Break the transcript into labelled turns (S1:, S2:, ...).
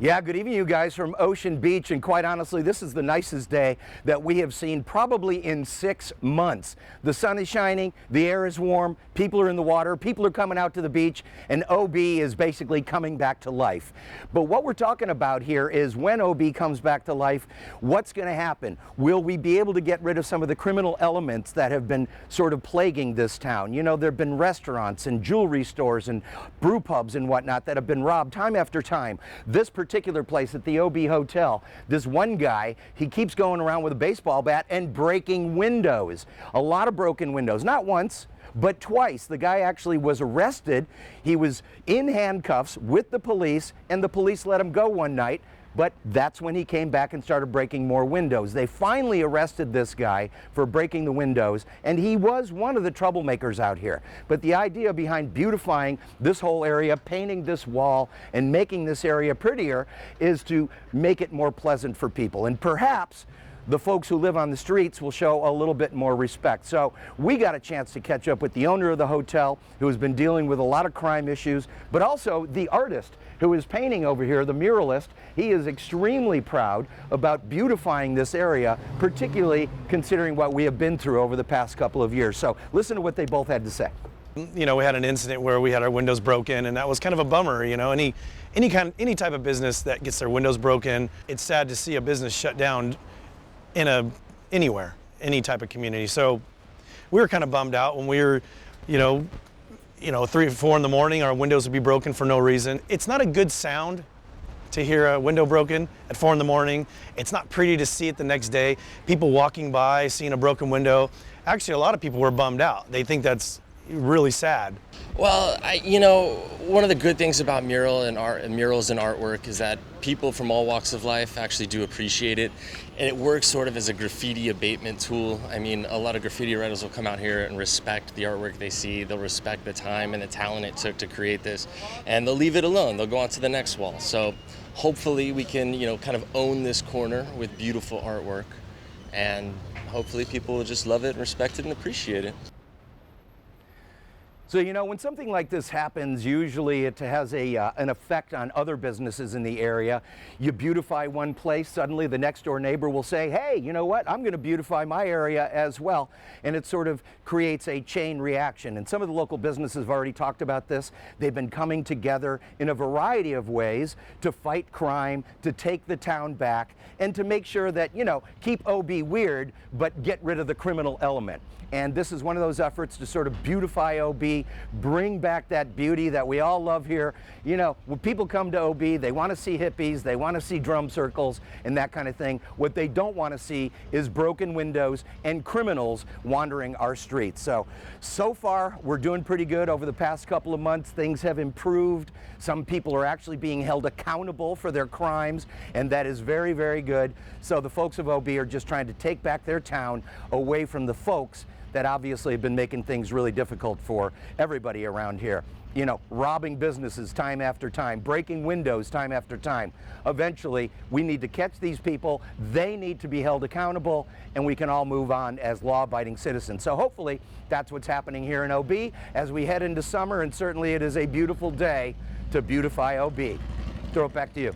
S1: Yeah, good evening, you guys from Ocean Beach, and quite honestly, this is the nicest day that we have seen probably in 6 months. The sun is shining, the air is warm, people are in the water, people are coming out to the beach, and OB is basically coming back to life. But what we're talking about here is when OB comes back to life, what's going to happen? Will we be able to get rid of some of the criminal elements that have been sort of plaguing this town? You know, there have been restaurants and jewelry stores and brew pubs and whatnot that have been robbed time after time. This particular place at the OB Hotel, this one guy, he keeps going around with a baseball bat and breaking windows. A lot of broken windows, not once, but twice. The guy actually was arrested. He was in handcuffs with the police, and the police let him go one night. But that's when he came back and started breaking more windows. They finally arrested this guy for breaking the windows, and he was one of the troublemakers out here. But the idea behind beautifying this whole area, painting this wall, and making this area prettier is to make it more pleasant for people. And perhaps the folks who live on the streets will show a little bit more respect. So we got a chance to catch up with the owner of the hotel, who has been dealing with a lot of crime issues, but also the artist who is painting over here, the muralist. He is extremely proud about beautifying this area, particularly considering what we have been through over the past couple of years. So listen to what they both had to say.
S2: You know, we had an incident where we had our windows broken, and that was kind of a bummer. You know, any type of business that gets their windows broken, it's sad to see a business shut down anywhere, any type of community. So we were kind of bummed out when we were, you know, 3 or 4 in the morning, our windows would be broken for no reason. It's not a good sound to hear a window broken at 4 in the morning. It's not pretty to see it the next day. People walking by, seeing a broken window. Actually, a lot of people were bummed out. They think that's really sad.
S3: Well, one of the good things about murals and artwork is that people from all walks of life actually do appreciate it, and it works sort of as a graffiti abatement tool. I mean, a lot of graffiti writers will come out here and respect the artwork they see. They'll respect the time and the talent it took to create this, and they'll leave it alone. They'll go on to the next wall. So hopefully we can, kind of own this corner with beautiful artwork, and hopefully people will just love it, respect it, and appreciate it.
S1: So, when something like this happens, usually it has an effect on other businesses in the area. You beautify one place, suddenly the next door neighbor will say, hey, you know what, I'm going to beautify my area as well. And it sort of creates a chain reaction. And some of the local businesses have already talked about this. They've been coming together in a variety of ways to fight crime, to take the town back, and to make sure that, keep OB weird, but get rid of the criminal element. And this is one of those efforts to sort of beautify OB, bring back that beauty that we all love here. When people come to OB, they want to see hippies, they want to see drum circles and that kind of thing. What they don't want to see is broken windows and criminals wandering our streets. So far, we're doing pretty good. Over the past couple of months, things have improved. Some people are actually being held accountable for their crimes, and that is very, very good. So the folks of OB are just trying to take back their town away from the folks that obviously have been making things really difficult for everybody around here. Robbing businesses time after time, breaking windows time after time. Eventually, we need to catch these people. They need to be held accountable, and we can all move on as law-abiding citizens. So hopefully, that's what's happening here in OB as we head into summer, and certainly it is a beautiful day to beautify OB. Throw it back to you.